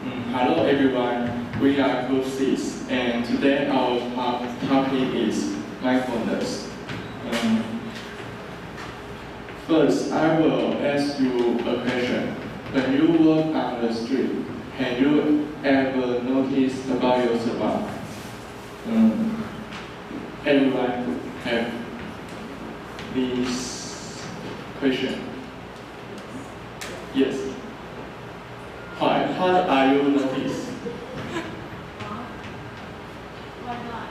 Hello everyone, we are Group 6 and today our topic is mindfulness. First, I will ask you a question. When you walk on the street, have you ever noticed about your surroundings? Everyone have this question? Yes. Why? How are you notice? Why not?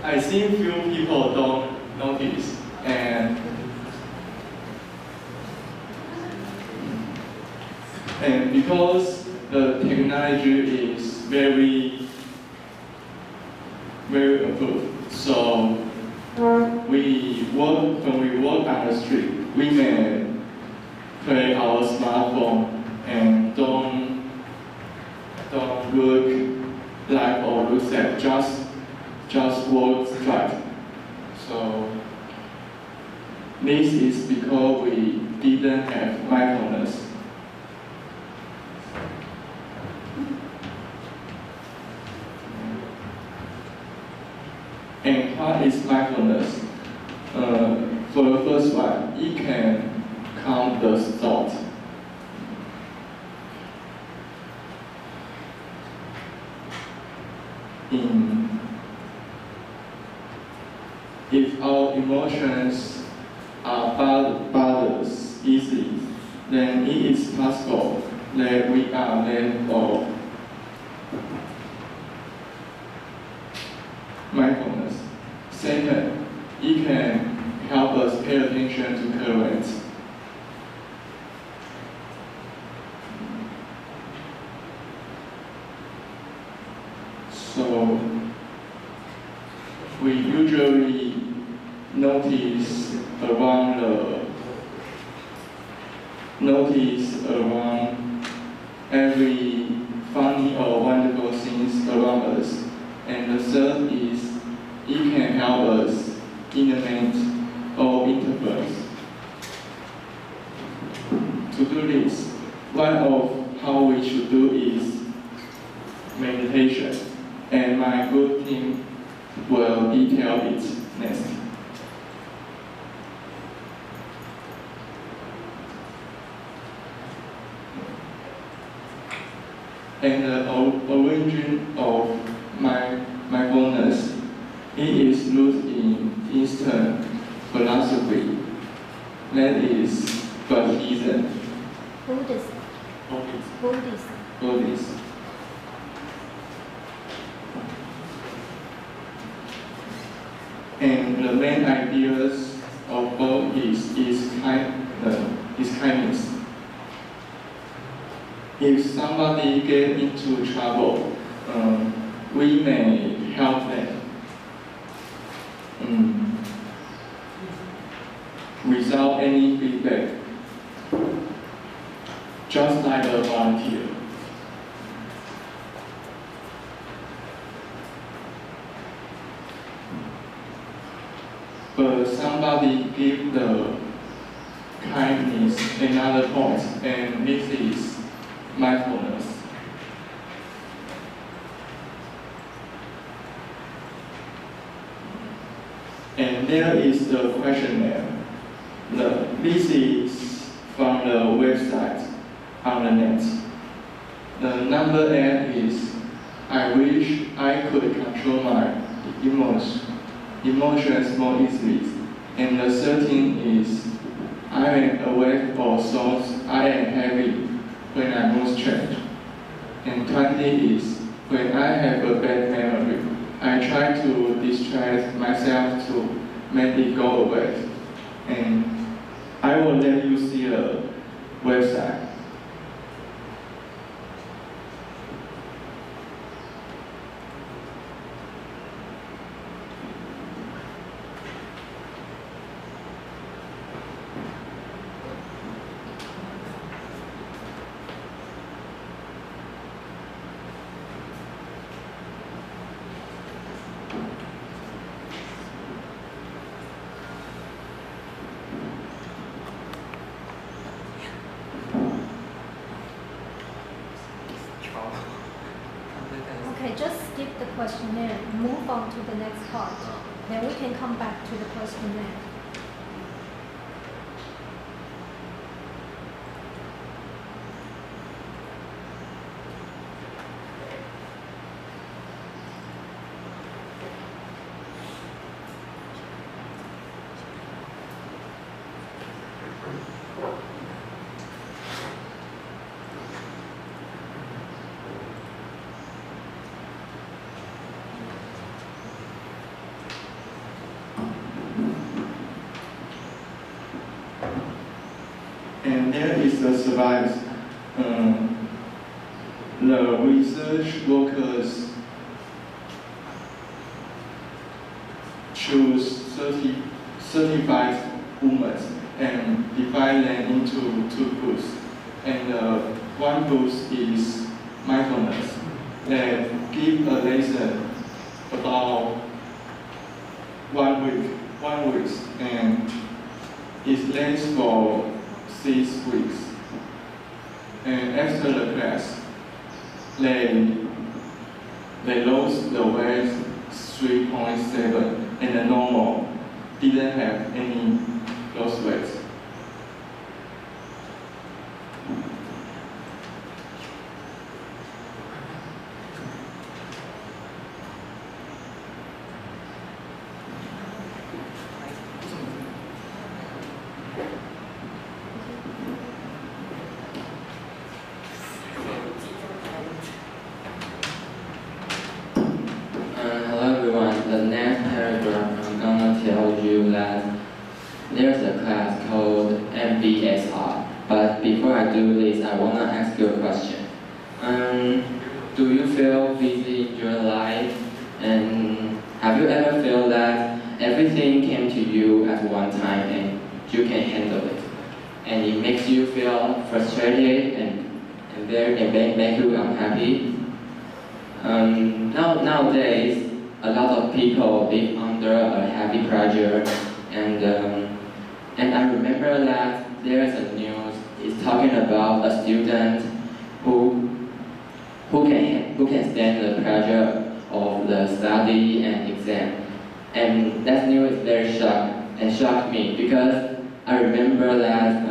I think few people don't notice, and because the technology is very improved, so when we walk on the street, we may play our smartphone and don't look like or look at just walk straight. So this is because we didn't have mindfulness. And what is mindfulness? For the first one, it can count the thought. If our emotions are bothered easily, then it is possible that we are let go. Mindfulness. Second, it can help us pay attention to current. So we usually notice around every funny or wonderful things around us. And the third is it can help us innovate or interpret. To do this, one of how we should do is meditation, and my good team will detail it next. And the origin of mindfulness, it is rooted in Eastern philosophy, that is Buddhism. Buddhism. And the main ideas of both is kindness. If somebody get into trouble, we may help them without any feedback, just like a volunteer. But somebody give the kindness another point, and this is mindfulness. And there is the questionnaire. This is from the website on the net. The number 8 is, I wish I could control my emotions more easily. And the 13 is, I am awake for thoughts I am heavy when I move straight. And 20 is, when I have a bad memory, I try to distract myself to make it go away. And I will let you see the website. skip the questionnaire, move on to the next part. Then we can come back to the questionnaire. And there is the survives. The research workers choose 35 women and divide them into 2 groups. And one group is mindfulness. They give a lesson about 1 week, and it lasts for 6 weeks. And after the class, they lost the weight 3.7, and the normal didn't have any lost weight. The next paragraph, I'm gonna tell you that there's a class called MBSR. But before I do this, I wanna ask you a question. Do you feel busy in your life? And have you ever felt that everything came to you at one time and you can handle it? And it makes you feel frustrated and make you unhappy? Nowadays, a lot of people live under a heavy pressure, and I remember that there is a news is talking about a student who can stand the pressure of the study and exam, and that news is very shocked me because I remember that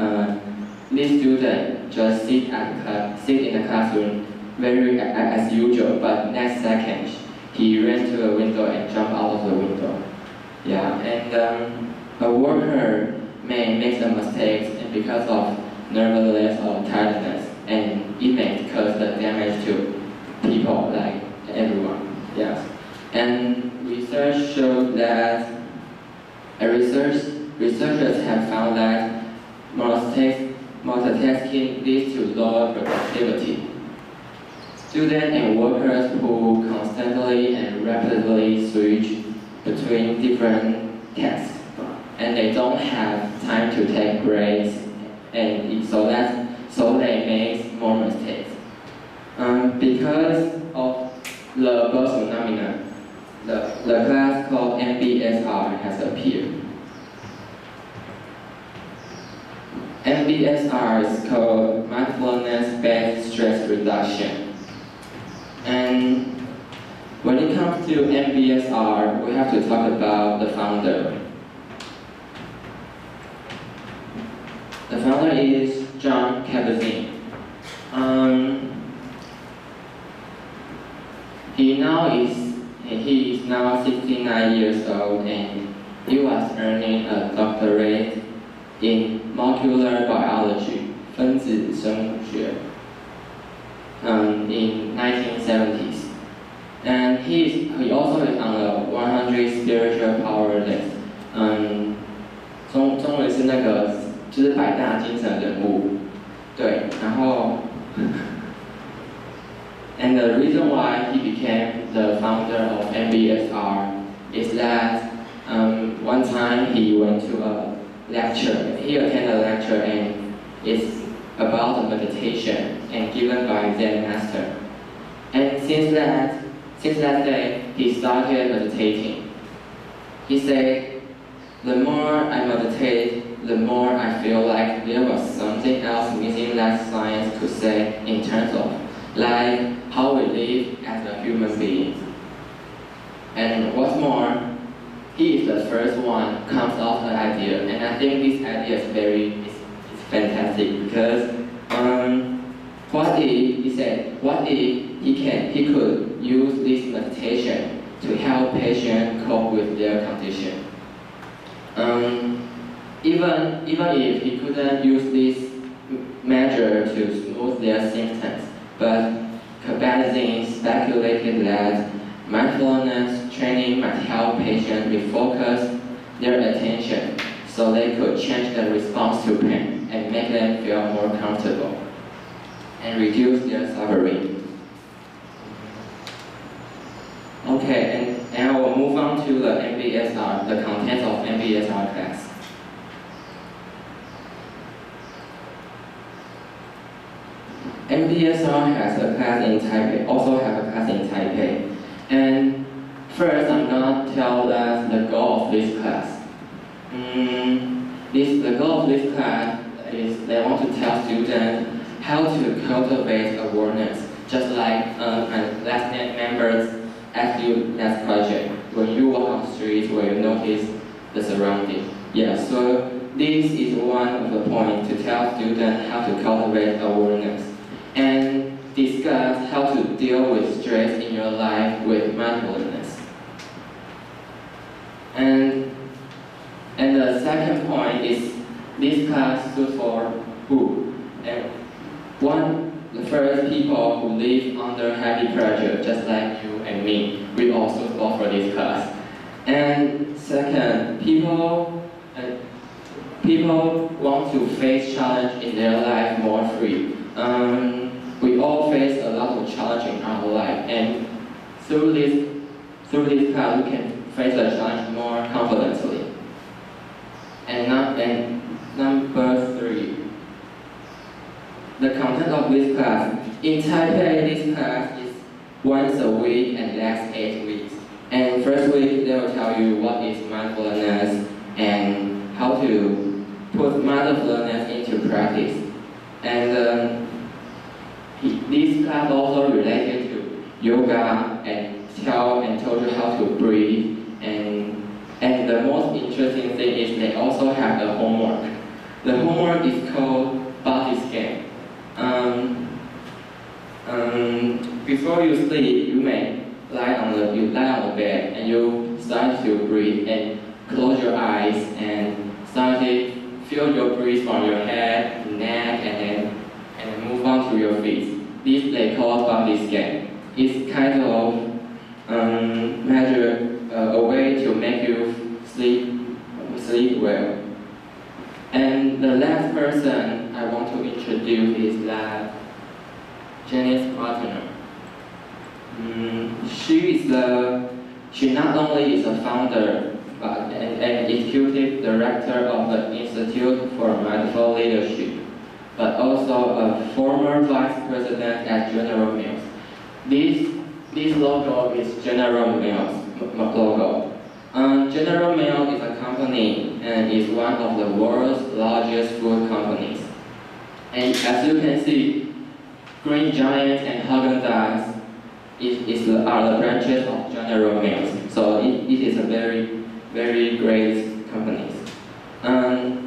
this student just sit in the classroom very as usual, but next second he ran to a window and jumped out of the window. Yeah, and a worker may make some mistakes and because of nervousness or tiredness, and it may cause the damage to people like everyone. Yes, and research showed that researchers have found that multitasking leads to lower productivity. Students and workers who constantly and rapidly switch between different tasks, and they don't have time to take breaks, and so they make more mistakes. Because of the above phenomenon, the class called MBSR has appeared. MBSR is called Mindfulness-Based Stress Reduction. And when it comes to MBSR, we have to talk about the founder. The founder is John Kabat-Zinn. He is now 69 years old, and he was earning a doctorate in molecular biology, 分子生物学, in 1970s. And he also is on the 100 spiritual power list. 中文是那个就是100大精神人物，对，然后 and the reason why he became the founder of MBSR is that one time he went to a lecture. He attended a lecture and it's about a meditation and given by Zen master. And since that day, he started meditating. He said, the more I meditate, the more I feel like there was something else missing that science could say in terms of like how we live as a human being. And what's more, he is the first one comes up with the idea, and I think this idea is fantastic because what if he said, what if he could use this meditation to help patients cope with their condition? Even if he couldn't use this measure to smooth their symptoms, but Kabat-Zinn speculated that mindfulness training might help patients refocus their attention so they could change their response to pain and make them feel more comfortable and reduce their suffering. Okay, and I will move on to the MBSR, the contents of MBSR class. MBSR has a class in Taipei, also have a class in Taipei. And first, I'm gonna tell us the goal of this class. The goal of this class is they want to tell students how to cultivate awareness, just like my last members asked you last question. When you walk on the street, where you notice the surrounding. Yeah, so this is one of the points to tell students how to cultivate awareness and discuss how to deal with stress in your life with mindfulness. And the second point is this class stood for who? And the first people who live under heavy pressure, just like you and me, we also stood for this class. And second, people want to face challenge in their life more free. We all face a lot of challenge in our life, and through this class, we can face the challenge more confidently. And number 3, the content of this class. In Taipei, this class is once a week and lasts 8 weeks. And first week, they will tell you what is mindfulness and how to put mindfulness into practice. And this class also related to yoga and told you how to breathe. And the most interesting thing is they also have the homework. The homework is called body scan. Before you sleep, you may lie on the bed and you start to breathe and close your eyes and start to feel your breath from your head, neck, and then move on to your feet. This they call body scan. It's kind of measure a way to make you sleep well. And the last person I want to introduce is that Janice Partner. She not only is a founder but an executive director of the Institute for Mindful Leadership, but also a former vice president at General Mills. This logo is General Mills logo. General Mills is a company and is one of the world's largest food companies. And as you can see, Green Giant and Haagen-Dazs are the branches of General Mills. So it is a very, very great company.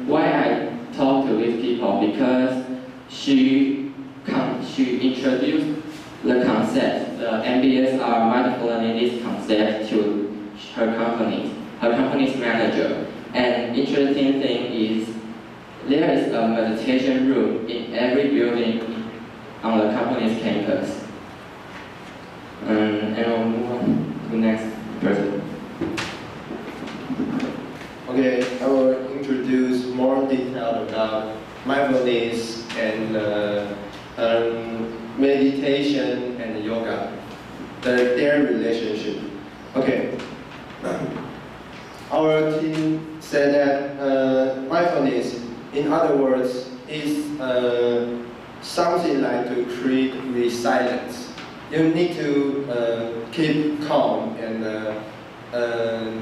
Why I talk to these people? Because she introduced the concept, the MBSR mindfulness concept to her company's manager. And interesting thing is there is a meditation room in every building on the company's campus. And we'll move on to the next person. Okay, I will introduce more detail about mindfulness and meditation and yoga, their relationship. Okay, our team said that mindfulness, in other words, is something like to create resilience. You need to keep calm and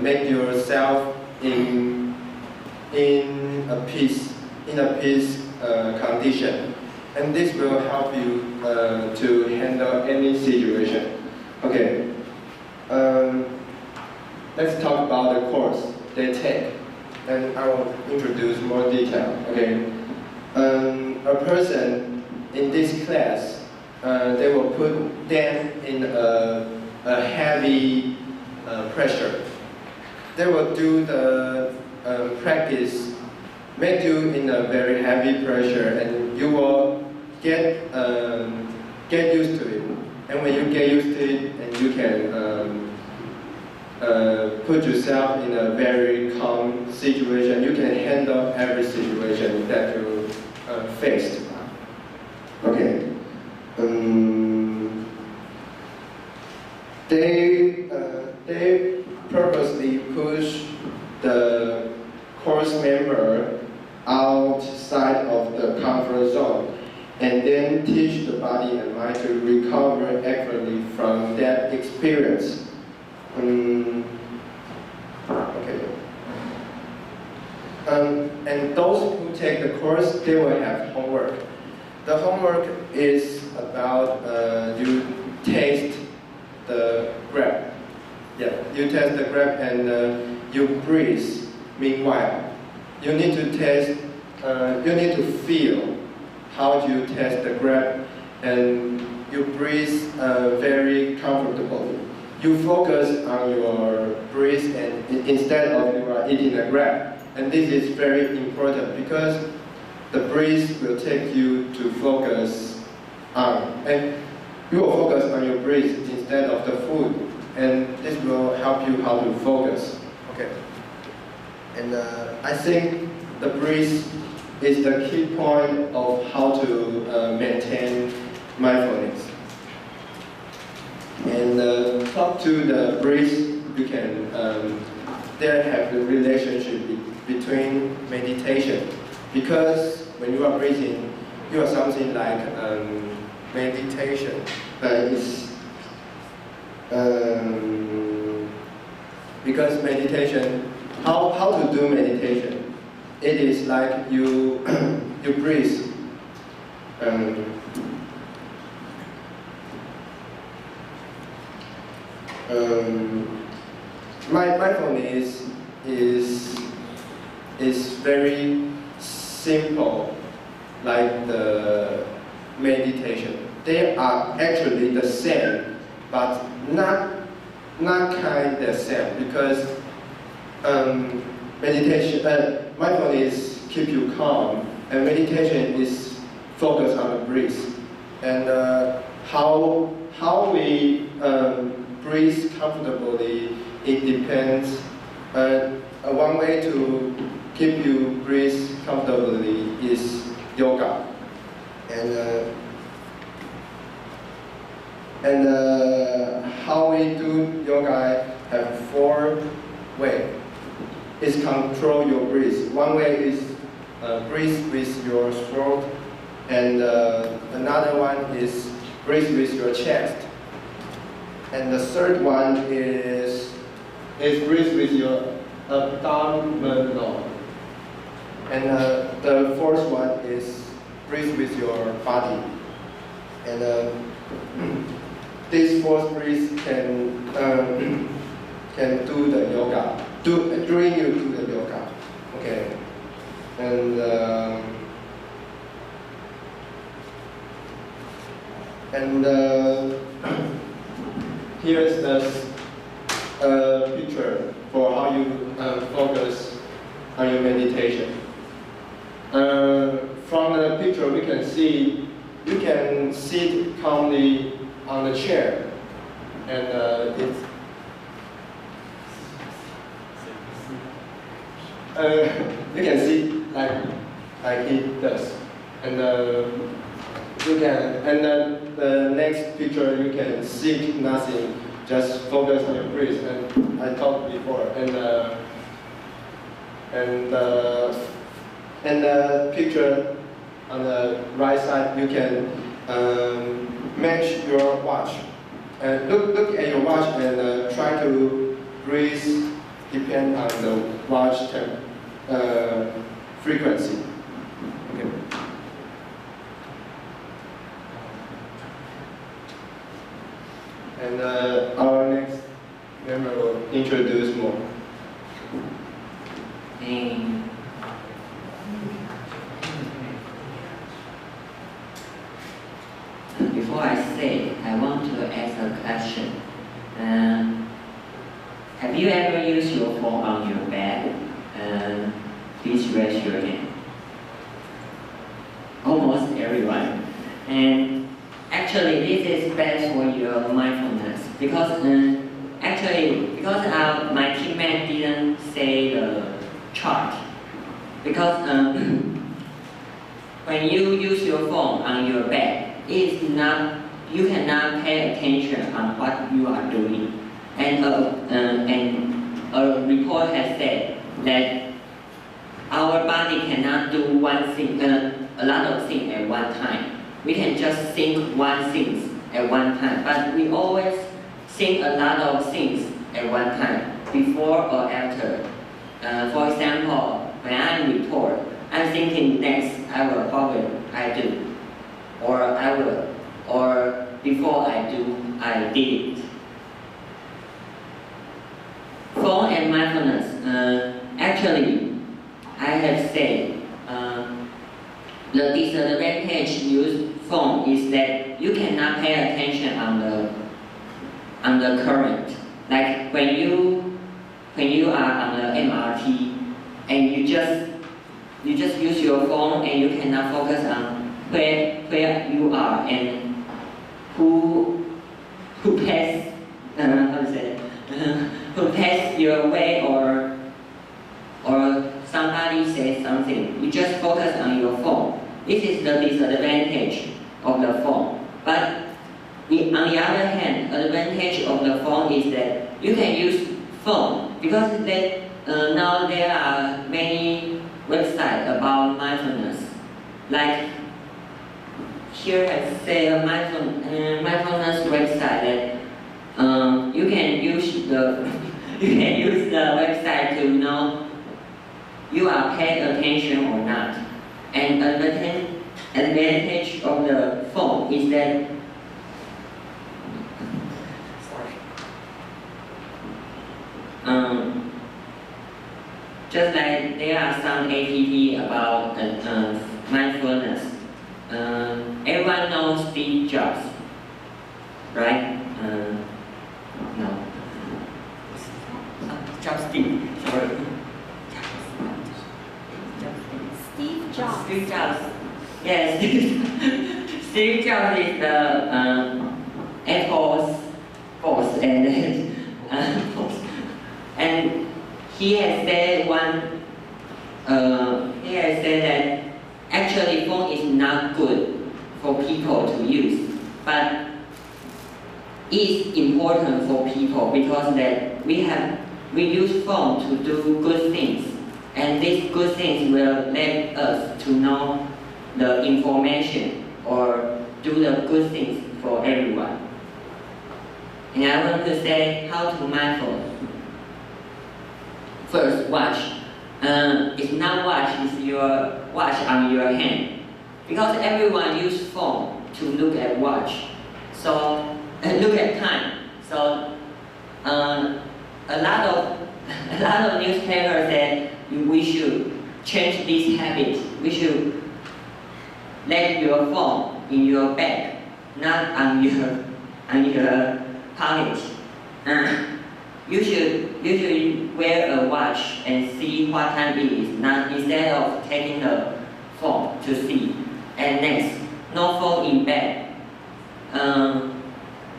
make yourself in a peace condition, and this will help you to handle any situation. Okay. let's talk about the course they take. And I will introduce more detail. Okay, a person in this class, they will put them in a heavy pressure. They will do the practice, make you in a very heavy pressure, and you will get used to it. And when you get used to it, and you can put yourself in a very calm situation, you can handle every situation that you faced. Okay. They purposely push the course member outside of the comfort zone and then teach the body and mind to recover accurately from that experience. Okay. And those who take the course, they will have homework. The homework is about you taste the grape. Yeah, you taste the grape and you breathe. Meanwhile, you need to taste. You need to feel how you taste the grape, and you breathe very comfortably. You focus on your breath and instead of you are eating the grape. And this is very important because the breath will take you to focus on, and you will focus on your breath instead of the food, and this will help you how to focus. Okay. And I think the breath is the key point of how to maintain mindfulness. And talk to the breath, you can there have the relationship between meditation, because when you are breathing, you are something like meditation. Because meditation, how to do meditation? It is like you you breathe. Mindfulness is very simple, like the meditation. They are actually the same, but not kind the same, because mindfulness keep you calm, and meditation is focused on the breath. And how we breathe comfortably, it depends. One way to keep you breathe comfortably is yoga. And how we do yoga have 4 ways. Is control your breath. One way is breathe with your throat, and another one is breathe with your chest. And the third one is breathe with your abdominal. And the fourth one is breathe with your body. And this fourth breath can do the yoga. During you do the yoga. Okay. And here's the picture for how you focus on your meditation. From the picture, we can see you can sit calmly on the chair, and you can see like it does, and you can. And then the next picture, you can seek nothing, just focus on your breath. And I talked before, and the picture on the right side, you can match your watch. And look at your watch and try to breathe. Depend on the watch frequency. Okay. And our next member will introduce more. Before I say, I want to ask a question. Have you ever used your phone on your bed? Please raise your hand. Almost everyone. And actually, this is best for your mindfulness because my teammate didn't say the chart. Because when you use your phone on your bed, you cannot pay attention on what you are doing. And a report has said that our body cannot do one thing, a lot of things at one time. We can just think one thing at one time, but we always think a lot of things at one time, before or after. For example, when I report, I'm thinking next I do, or before I do, I did it. Phone and mindfulness. Actually, I have said the disadvantage use phone is that you cannot pay attention on the current. Like when you are on the MRT and you just use your phone and you cannot focus on where you are and who passed who passed your way or somebody says something. You just focus on your phone. This is the disadvantage of the phone. But on the other hand, advantage of the phone is that you can use phone because now there are many websites about mindfulness. Like here I say a mindfulness website that you can use the website to know you are paying attention or not. And advantage of the phone is that just like there are some APP about mindfulness. Everyone knows Steve Jobs, right? No. Steve. Sorry. Steve Jobs. Steve Jobs. Yes. Steve Jobs is the Apple's boss, and he has said that actually phone is not good for people to use, but it's important for people because that we use phone to do good things, and these good things will let us to know the information or do the good things for everyone. And I want to say how to mindful. First, watch. It's not watch, it's your watch on your hand. Because everyone use phone to look at watch. So, look at time. So, a lot of newspapers said we should change this habit. We should let your phone in your bag, not on your pocket. You should wear a watch and see what time it is, not instead of taking the phone to see. And next, no phone in bed.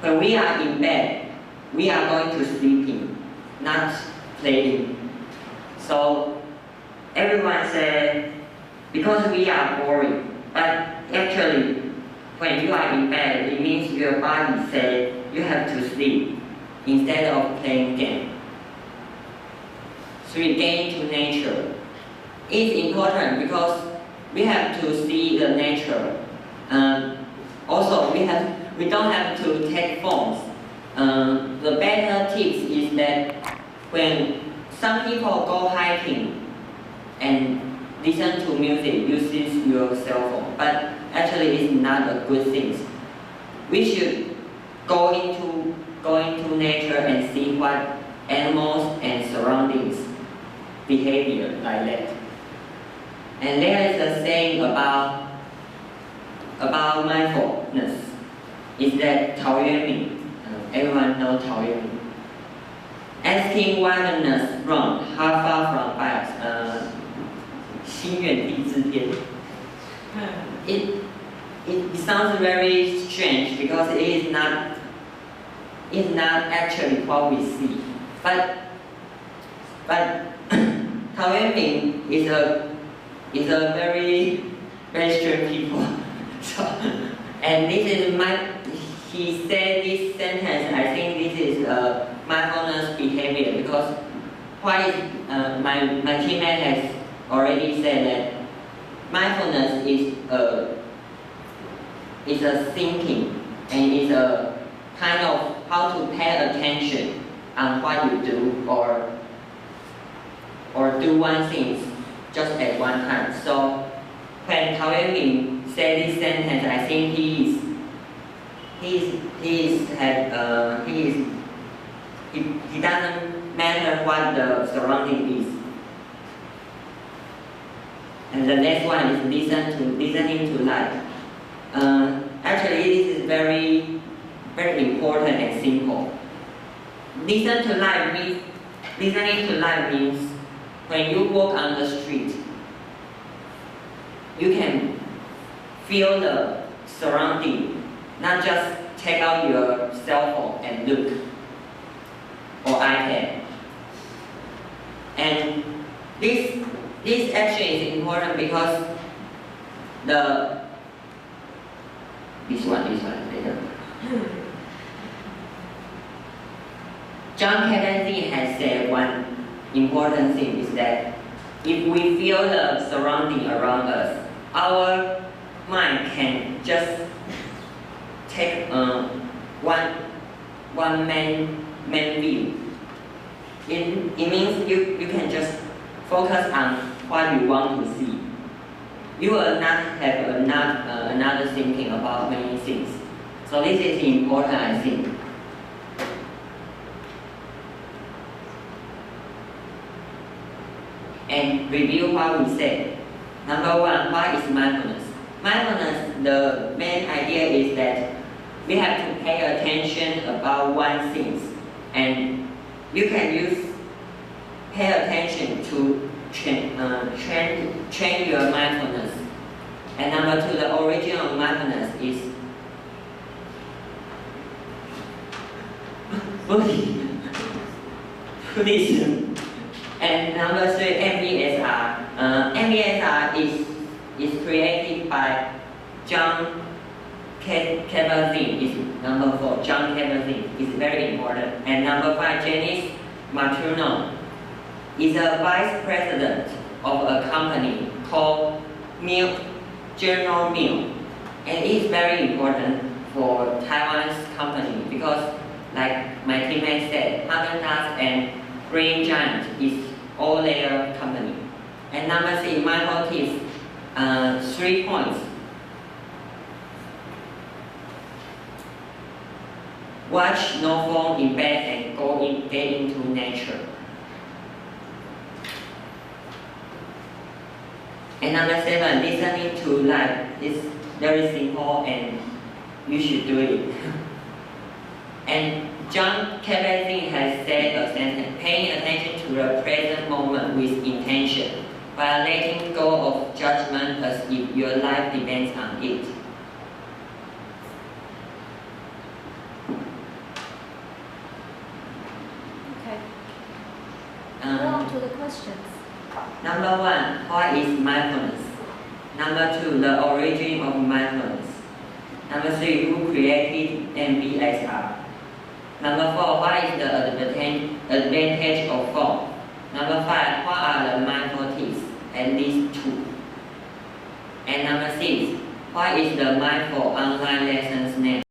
When we are in bed, we are going to sleeping, not playing. So everyone said because we are boring, but actually when you are in bed, it means your body said you have to sleep instead of playing game. 3, get into nature. It's important because we have to see the nature. Also, we don't have to take phones. The better tips is that when some people go hiking and listen to music, use your cell phone, but actually it's not a good thing. We should go into nature and see what animals and surroundings behavior like that. And there is a saying about mindfulness, is that 陶渊明, everyone knows 陶渊明. Asking wilderness wrong, how far from bias, 心愿地之巅. It sounds very strange because it is not actually what we see. But 陶渊明is a very strange people. So, and this is he said this sentence. I think this is mindfulness behavior because my teammate has already said that mindfulness is a thinking and is a kind of how to pay attention on what you do or do one thing just at one time. So when Tao Yuanming said this sentence, I think he doesn't matter what the surrounding is. And the next one is listening to life. Actually, this is very, very important and simple. Listening to life means when you walk on the street, you can feel the surrounding, not just take out your cell phone and look, or iPad. And this action is important because this one later. John Kabat-Zinn has said one important thing is that if we feel the surrounding around us, our mind can just take one main view. It means you can just focus on what you want to see. You will not have another thinking about many things. So this is important, I think. And review what we said. Number one, what is mindfulness? Mindfulness, the main idea is that we have to pay attention about one thing, and you can pay attention to train your mindfulness. And number two, the origin of mindfulness is Buddhism. And number three, MBSR. MBSR is created by John Kabat-Zinn. Is number four. John Kabat-Zinn is very important. And number five, Janice Martuno is a vice president of a company called General Mills. And it is very important for Taiwan's company because, like my teammate said, Haagen-Dazs and Green Giant is all their company. And number six, my motive, 3 points. Watch no phone in bed and get into nature. And number seven, listening to life is very simple and you should do it. And John Kabat-Zinn has said a sentence, paying attention to the present moment with intention, while letting go of judgment as if your life depends on it. Okay. Go on to the questions. Number one, what is mindfulness? Number two, the origin of mindfulness. Number three, who created MBSR? Number four, what is the advantage of phone? Number five, what are the mindful tips? At least 2. And number six, what is the mindful online lessons name?